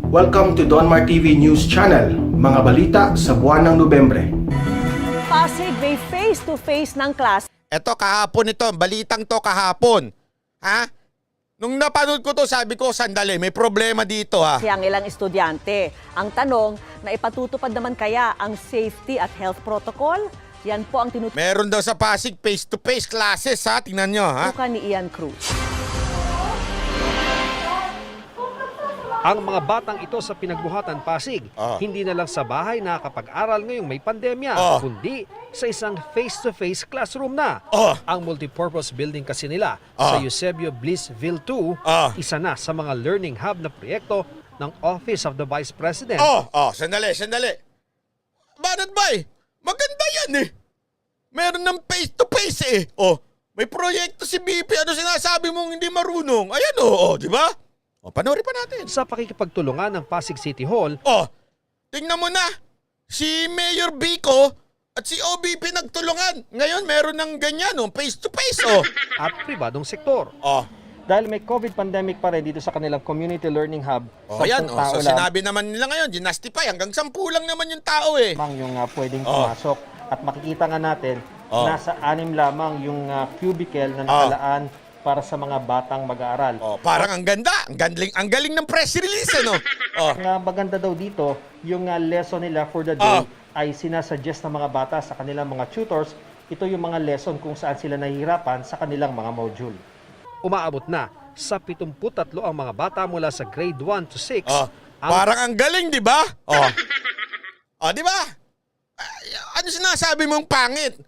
Welcome to Donmar TV News Channel, mga balita sa buwan ng Nobyembre. Pasig may face-to-face ng klase. Eto kahapon ito, balitang to kahapon. Ha? Nung napanood ko to, sabi ko, sandali, may problema dito ha. Ang ilang estudyante. Ang tanong, na ipatutupad naman kaya ang safety at health protocol? Yan po ang tinutukan Meron daw sa Pasig face-to-face classes ha, tingnan nyo ha. ni Ian Cruz. Ang mga batang ito sa Pinagbuhatan Pasig, hindi na lang sa bahay nakakapag-aral ngayong may pandemya, kundi sa isang face-to-face classroom na. Ang multipurpose building kasi nila sa Eusebio Blissville 2, isa na sa mga learning hub na proyekto ng Office of the Vice President. Sandali. Banat bay, maganda yan eh. Meron ng face-to-face eh. May proyekto si BP, ano sinasabi mong hindi marunong? Ayan di ba? Panoorin pa natin. Sa pakikipagtulungan ng Pasig City Hall, Tingnan mo na. Si Mayor Vico at si OBP nagtulungan. Ngayon meron ng ganyan, face-to-face. at pribadong sektor. Dahil may COVID pandemic pa rin dito sa kanilang community learning hub. Ayan, 10 tao so lang sinabi naman nila ngayon, ginastify, hanggang 10 lang naman yung tao eh. lamang yung pwedeng pumasok. At makikita nga natin, nasa 6 lamang yung cubicle na nakalaan para sa mga batang mag-aaral. Parang ang ganda, ang galing ng press release Ang maganda daw dito, yung lesson nila for the day ay sinasuggest ng mga bata sa kanilang mga tutors. Ito yung mga lesson kung saan sila nahihirapan sa kanilang mga module. Umaabot na sa 73 ang mga bata mula sa grade 1 to 6. Parang ang galing, di ba? Di ba? Ano sinasabi mong pangit?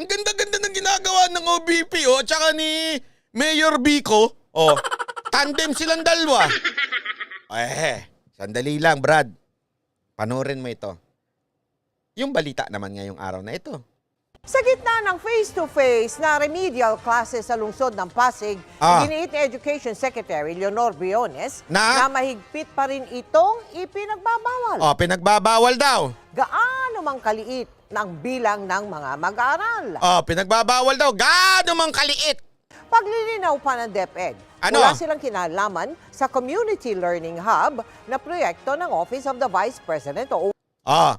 Ang ganda-ganda ng ginagawa ng OBP at saka ni Mayor Vico. Tandem silang dalawa. Sandali lang, Brad. Panoorin mo ito. Yung balita naman ngayong araw na ito. Sa gitna ng face-to-face na remedial classes sa lungsod ng Pasig, giniit ni Education Secretary Leonor Briones na mahigpit pa rin itong ipinagbabawal. Pinagbabawal daw. Gaano mang kaliit ng bilang ng mga mag-aaral. Pinagbabawal daw. Gaano mang kaliit. Paglilinaw pa ng DepEd, wala silang kinalaman sa Community Learning Hub na proyekto ng Office of the Vice President o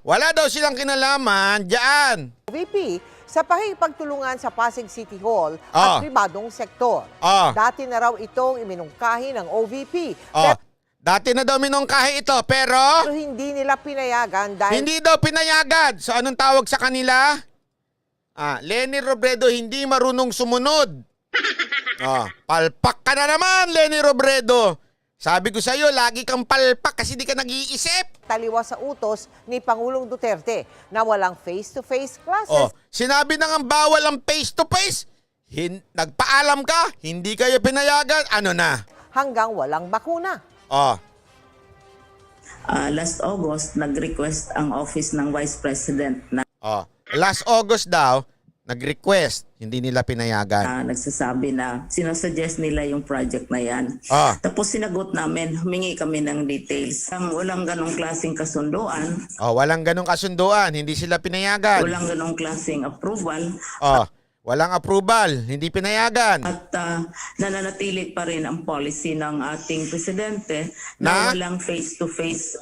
Wala daw silang kinalaman dyan. OVP sa pakikipagtulungan sa Pasig City Hall at pribadong sektor. Dati na raw itong iminungkahi ng OVP. Dati na daw minungkahi ito, pero Hindi nila pinayagan dahil hindi daw pinayagan. So anong tawag sa kanila? Leni Robredo hindi marunong sumunod. Palpak ka na naman, Leni Robredo. Sabi ko sa'yo, lagi kang palpak kasi di ka nag-iisip. taliwas sa utos ni Pangulong Duterte na walang face-to-face classes. Sinabi na nga bawal ang face-to-face. Nagpaalam ka, hindi kayo pinayagan. Ano na? Hanggang walang bakuna. Last August, nag-request ang Office ng Vice President na Last August daw, nag-request, hindi nila pinayagan. nagsasabi na sinasuggest nila yung project na yan. Tapos sinagot namin, humingi kami ng details. Walang ganong klaseng kasunduan. Walang ganong kasunduan, hindi sila pinayagan. Walang ganong klaseng approval. Walang approval, hindi pinayagan. At nananatili pa rin ang policy ng ating presidente na walang face-to-face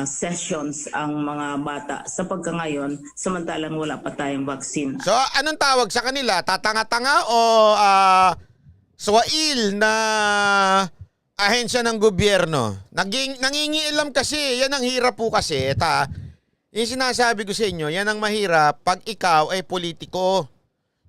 sessions ang mga bata sa pagkangayon, samantalang wala pa tayong vaccine. So, anong tawag sa kanila? Tatanga-tanga o swail na ahensya ng gobyerno? Nangingialam kasi, yan ang hirap po kasi. Yung sinasabi ko sa inyo, yan ang mahirap pag ikaw ay politiko.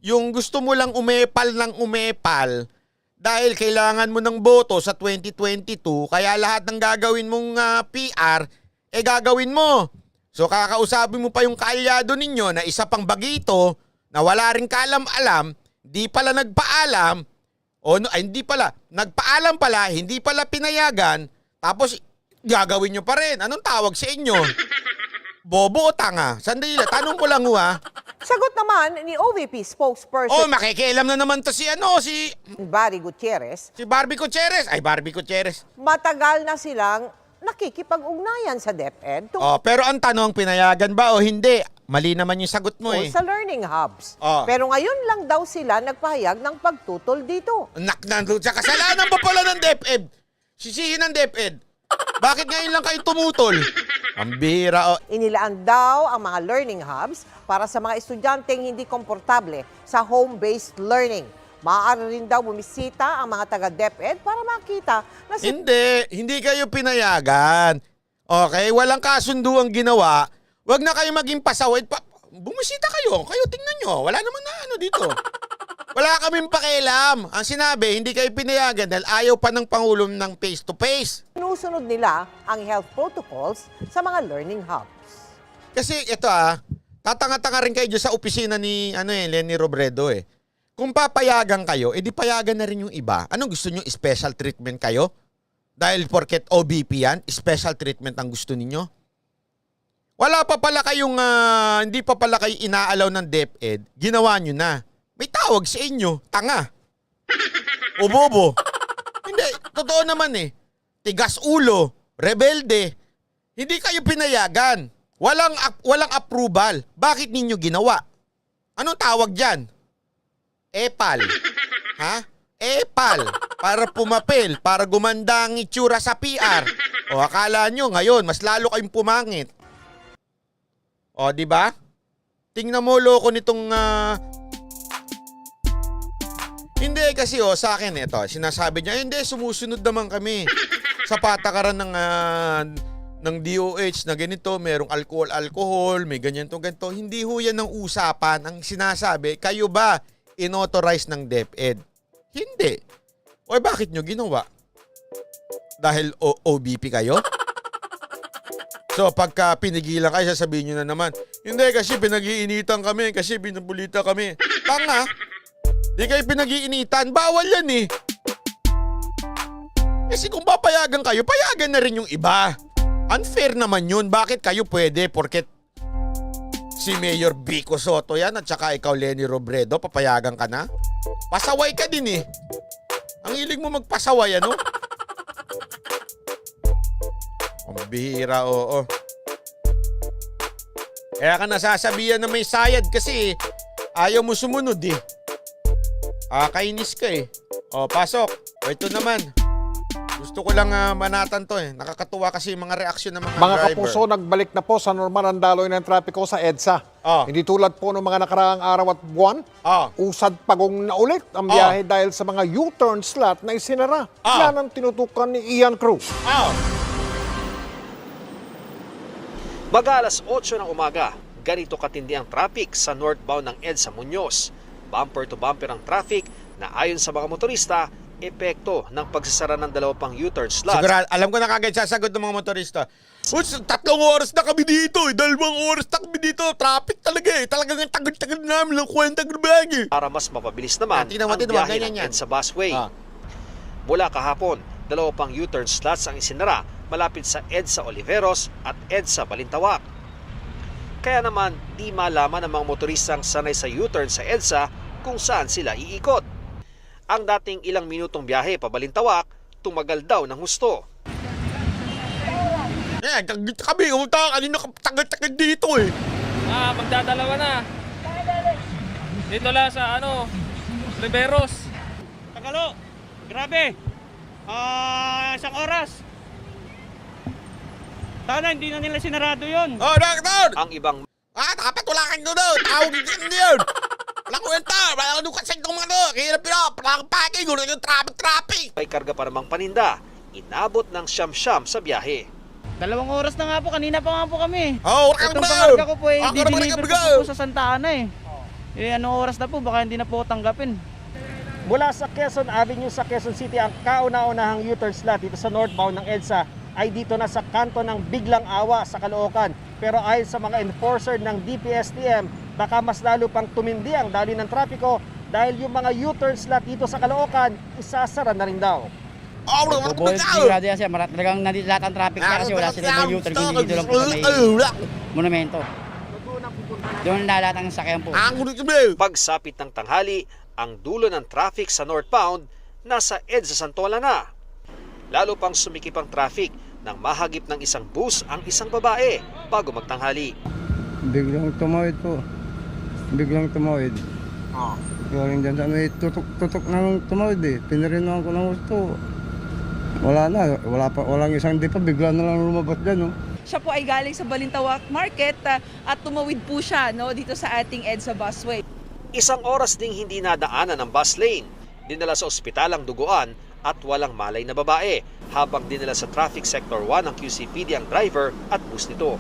Yung gusto mo lang umepal ng umepal dahil kailangan mo ng boto sa 2022, kaya lahat ng gagawin mong PR, gagawin mo. So kakausapin mo pa yung kaalyado ninyo na isa pang bagito na wala rin kaalam-alam, di pala nagpaalam, nagpaalam pala, hindi pala pinayagan, tapos gagawin nyo pa rin. Anong tawag sa inyo? Bobo o tanga? Sandali, tanong ko lang Sagot naman ni OVP spokesperson makikialam na naman to si Barry Gutierrez. Si Barbie Gutierrez. Barbie Gutierrez. Matagal na silang nakikipag-ugnayan sa DepEd Pero ang tanong, pinayagan ba o hindi? Mali naman yung sagot mo sa learning hubs. Pero ngayon lang daw sila nagpahayag ng pagtutol dito. Sa kasalanan pa pala ng DepEd. Sisihin ng DepEd. Bakit ngayon lang kayo tumutol? Ang bihira. Inilaan daw ang mga learning hubs para sa mga estudyanteng hindi komportable sa home-based learning. Maaari rin daw bumisita ang mga taga-DepEd para makita na Hindi kayo pinayagan. Okay, walang kasundo ang ginawa. Huwag na kayo maging pasaway. Bumisita kayo. Kayo tingnan nyo. Wala naman na ano dito. Wala kaming pakialam. Ang sinabi, hindi kayo pinayagan dahil ayaw pa ng Pangulo ng face-to-face. sinusunod nila ang health protocols sa mga learning hubs. Kasi ito tatanga-tanga rin kayo dyan sa opisina ni Leni Robredo eh. Kung papayagan kayo, edi payagan na rin yung iba. Anong gusto nyo? Special treatment kayo? Dahil porket OBP yan, special treatment ang gusto ninyo? Wala pa pala kayong, hindi pa pala kayo inaalaw ng DepEd, ginawa nyo na. May tawag sa inyo, tanga. O bobo. Hindi, totoo naman eh. Tigas ulo, rebelde. Hindi kayo pinayagan. Walang approval. Bakit ninyo ginawa? Anong tawag dyan? Epal. Ha? Epal. Para pumapel, para gumanda ang itsura sa PR. O akala nyo ngayon, mas lalo kayong pumangit. O, di ba? Tingnan mo loko nitong Hindi kasi sa akin ito, sinasabi niya, hindi, sumusunod naman kami sa patakaran ng DOH na ganito, merong alcohol, may ganyan to ganito. Hindi ho yan ang usapan. Ang sinasabi, kayo ba inauthorize ng DepEd? Hindi. O bakit nyo ginawa? Dahil OBP kayo? So pagka pinigilan kayo, sasabihin nyo na naman, hindi kasi pinag-iinitan kami, kasi binabulita kami. Tanga! Di kayo pinag-iinitan, bawal yan eh. Kasi kung papayagan kayo, payagan na rin yung iba. Unfair naman yun. Bakit kayo pwede? Porket si Mayor Vico Soto yan at saka ikaw Leni Robredo, papayagan ka na? Pasaway ka din eh. Ang hilig mo magpasaway, ano? Ang bihira, oo. Kaya ka nasasabihan na may sayad kasi ayaw mo sumunod eh. Kainis ka eh. O, pasok. O, ito naman. Gusto ko lang manatan to eh. Nakakatuwa kasi yung mga reaksyon ng mga driver. Kapuso, nagbalik na po sa normal ang daloy ng trapiko sa EDSA. Hindi tulad po ng mga nakaraang araw at buwan. Usad pagong na ulit ang biyahe dahil sa mga U-turn slot na isinara. Yan ang tinutukan ni Ian Cruz. Baga alas 8 ng umaga, ganito katindi ang traffic sa northbound ng EDSA Muñoz. Bumper to bumper ang traffic na ayon sa mga motorista, epekto ng pagsasara ng 2 pang U-turn slots. Siguro, alam ko na kagad sasagot ng mga motorista. 3 oras na kami dito eh. 2 oras na kami dito. Traffic talaga eh. Talagang tagal-tagal namin lang kwenta grabag eh. Para mas mapabilis naman ang biyahe ng EDSA busway. Mula kahapon, 2 pang U-turn slots ang isinara malapit sa EDSA Oliveros at EDSA Balintawak. Kaya naman, di malaman ng mga motoristang sanay sa U-turn sa EDSA kung saan sila iikot. Ang dating ilang minutong biyahe pa Balintawak, tumagal daw ng husto. Kami, kanina tagal-tagal dito eh. Magdadalawa na. Dito lang sa Riveros. Tagalo, grabe. 1 oras. Sana hindi na nila sinarado yun. Doktor! Ang ibang nakapatulakan ko doon. Tawag din yun. Walang kwenta. Walang kasi itong mga doon. Kaya walang packing. Walang yung traffic. may karga pa namang paninda, inabot ng siyam-siyam sa biyahe. 2 oras na nga po. Kanina pa nga po kami. Itong pangarga ko po diniliver ko po sa Santa Ana eh. Anong oras na po? Baka hindi na po tanggapin. Mula sa Quezon Avenue sa Quezon City, ang kauna-unahang U-turn slot dito sa northbound ng EDSA ay dito na sa kanto ng Biglang Awa sa Caloocan. Pero ayon sa mga enforcer ng DPSTM, baka mas lalo pang tumindi ang daloy ng trapiko dahil yung mga U-turn slot dito sa Caloocan, isasara na rin daw. Sigurado yan siya. Talagang nandito lahat ang traffic niya kasi wala sila may U-turn. Dito lang po sa may monumento. Doon na lahat ang sakyan po. Pagsapit ng tanghali, ang dulo ng traffic sa northbound nasa EDSA Santola na. Lalo pang sumikip ang traffic nang mahagip ng isang bus ang isang babae bago magtanghali. Biglang tumawid po. Biglang tumawid. Galing dyan sa may tutok nang tumawid eh. Pinarinahan ko ng gusto. Wala na, walang isang di pa, bigla na lang lumabas dyan, no? Siya po ay galing sa Balintawak Market at tumawid po siya dito sa ating EDSA busway. Isang oras ding hindi nadaanan ang bus lane. Dinala sa ospital ang duguan at walang malay na babae, habang dinala sa Traffic Sector 1 ng QCPD ang driver at bus nito.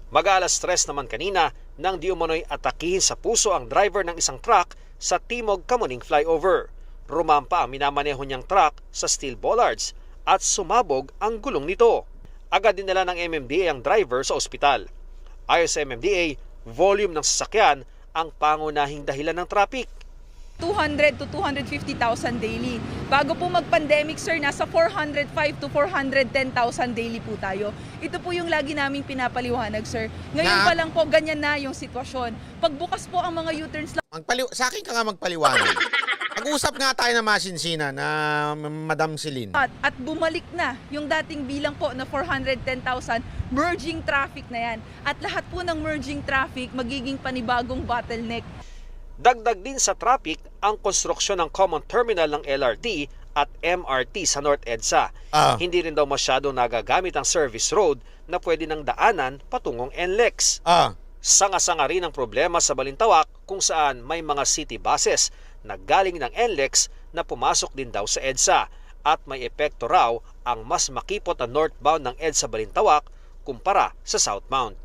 Mag-alas 3 naman kanina nang di umano'y atakihin sa puso ang driver ng isang truck sa Timog Kamuning flyover. Rumampa ang minamaneho niyang truck sa steel bollards at sumabog ang gulong nito. Agad dinala ng MMDA ang driver sa ospital. Ayon sa MMDA, volume ng sasakyan ang pangunahing dahilan ng traffic. 200 to 250,000 daily. Bago po mag-pandemic, sir, nasa 405 to 410,000 daily po tayo. Ito po yung lagi naming pinapaliwanag, sir. Ngayon pa lang po, ganyan na yung sitwasyon. Pagbukas po ang mga U-turns lang. Sa akin ka nga magpaliwanag. Mag-usap nga tayo na masinsina na Madam Celine. At bumalik na yung dating bilang po na 410,000, merging traffic na yan. At lahat po ng merging traffic magiging panibagong bottleneck. Dagdag din sa traffic ang konstruksyon ng common terminal ng LRT at MRT sa North EDSA. Hindi rin daw masyado nagagamit ang service road na pwede ng daanan patungong NLEX. Sanga-sanga rin ang problema sa Balintawak kung saan may mga city buses na galing ng NLEX na pumasok din daw sa EDSA at may epekto raw ang mas makipot na northbound ng EDSA Balintawak kumpara sa southbound.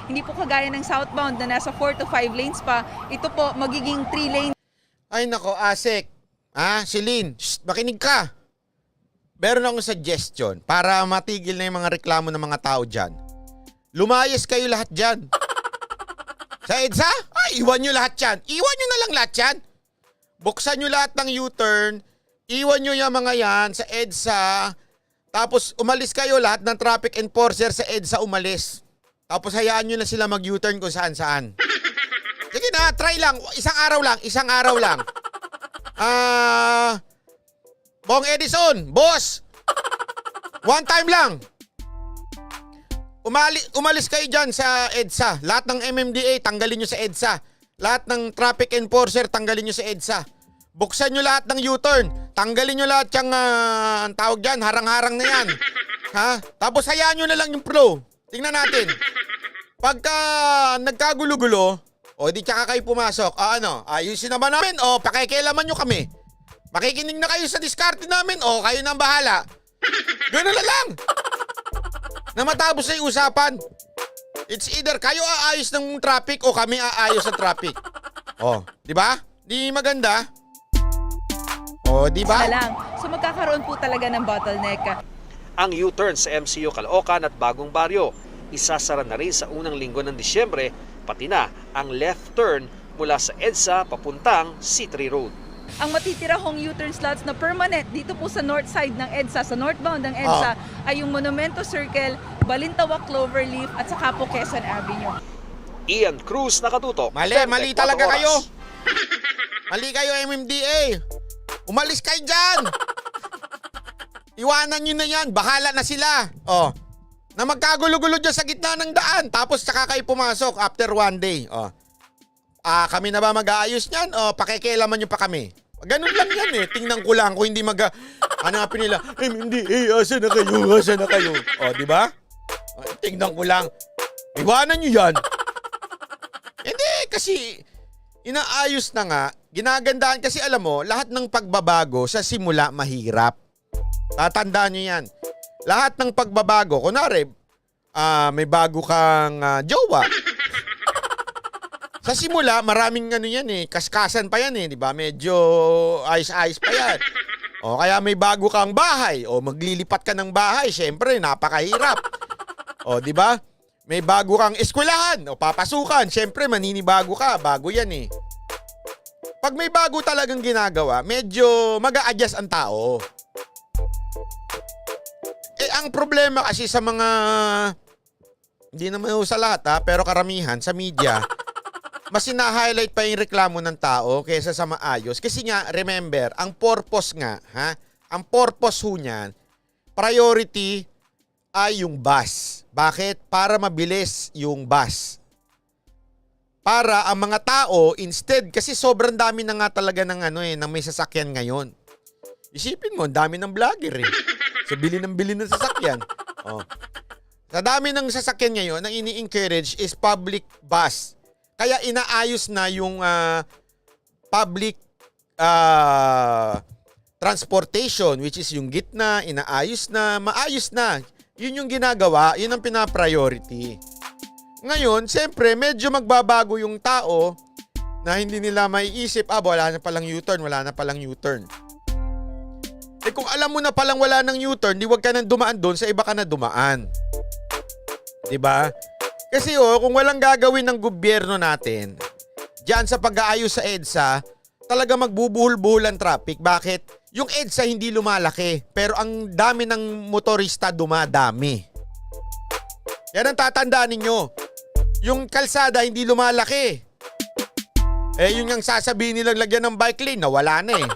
Hindi po kagaya ng southbound na nasa 4 to 5 lanes pa, ito po magiging 3 lanes. Ay nako, Asek. Celine, makinig ka. Meron akong suggestion para matigil na yung mga reklamo ng mga tao dyan. Lumayas kayo lahat dyan. Sa EDSA? Iwan nyo lahat yan. Iwan nyo na lang lahat yan. Buksan nyo lahat ng U-turn. Iwan nyo yung mga yan sa EDSA. Tapos umalis kayo lahat ng traffic enforcer sa EDSA umalis. Tapos hayaan nyo na sila mag-U-turn kung saan-saan. Sige na, try lang. Isang araw lang. Bong Edison, boss. One time lang. Umalis kayo dyan sa EDSA. Lahat ng MMDA, tanggalin nyo sa EDSA. Lahat ng traffic enforcer, tanggalin nyo sa EDSA. Buksan nyo lahat ng U-turn. Tanggalin nyo lahat yung ang tawag dyan, harang-harang na yan. Tapos hayaan nyo na lang yung flow. Tingnan natin. Pagka nagkagulo-gulo, di tsaka kayo pumasok. Ayusin naman namin, pakikialaman nyo kami. Makikinig na kayo sa diskarte namin, kayo nang bahala. Gano'n na lang. Na matapos na yung usapan. It's either kayo aayos ng traffic o kami aayos ng traffic. Di ba? Di maganda. Di ba? So magkakaroon po talaga ng bottleneck. Ang U-turn sa MCO Caloocan at Bagong Baryo, isasara na rin sa unang linggo ng Disyembre, pati na ang left turn mula sa EDSA papuntang C3 Road. Ang matitira hong U-turn slots na permanent dito po sa north side ng EDSA, sa northbound ng EDSA, ay yung Monumento Circle, Balintawak Cloverleaf at saka po Quezon Avenue. Ian Cruz, nakatutok. Mali talaga kayo. Mali kayo, MMDA. Umalis kayo dyan. Iwanan nyo na yan. Bahala na sila. Na magkagulo-gulo dyan sa gitna ng daan. Tapos saka kayo pumasok after one day. Kami na ba mag-aayos niyan? Pakikialaman nyo pa kami. Ganun lang yan eh. Tingnan ko lang kung hindi hanapin nila. MMDA, asa na kayo? Di ba? Tingnan ko lang. Iwanan nyo yan. Hindi, kasi inaayos na nga. Ginagandahan kasi alam mo, lahat ng pagbabago sa simula mahirap. Tatandaan nyo yan. Lahat ng pagbabago, kunwari, may bago kang jowa. Sa simula, maraming yan eh. Kaskasan pa yan eh, di ba? Medyo ayos-ayos pa yan. Kaya may bago kang bahay. Maglilipat ka ng bahay. Siyempre, napakahirap. Di ba? May bago kang eskwelahan. Papasukan. Siyempre, maninibago ka. Bago yan eh. Pag may bago talagang ginagawa, medyo mag-a-adjust ang tao. Ang problema kasi sa mga, hindi naman sa lahat pero karamihan sa media, mas sina-highlight pa yung reklamo ng tao kaysa sa maayos. Kasi nga, remember, ang purpose nga, ang purpose ho niyan, priority ay yung bus. Bakit? Para mabilis yung bus. Para ang mga tao, instead, kasi sobrang dami na nga talaga ng ng may sasakyan ngayon. Isipin mo, ang dami ng vlogger eh. Sa bili ng sasakyan. Oh. Sa dami ng sasakyan ngayon, ang ini-encourage is public bus. Kaya inaayos na yung public transportation, which is yung gitna, inaayos na, maayos na. Yun yung ginagawa, yun ang pinapriority. Ngayon, siyempre, medyo magbabago yung tao na hindi nila maiisip, wala na palang U-turn. Eh kung alam mo na palang wala ng U-turn, di wag ka nang dumaan doon, sa iba ka na dumaan. Diba? Kasi kung walang gagawin ng gobyerno natin, diyan sa pag-aayos sa EDSA, talaga magbubuhol-buhol ang traffic. Bakit? Yung EDSA hindi lumalaki, pero ang dami ng motorista dumadami. Yan ang tatandaan ninyo. Yung kalsada hindi lumalaki. Yung sasabihin nilang lagyan ng bike lane, nawala na eh.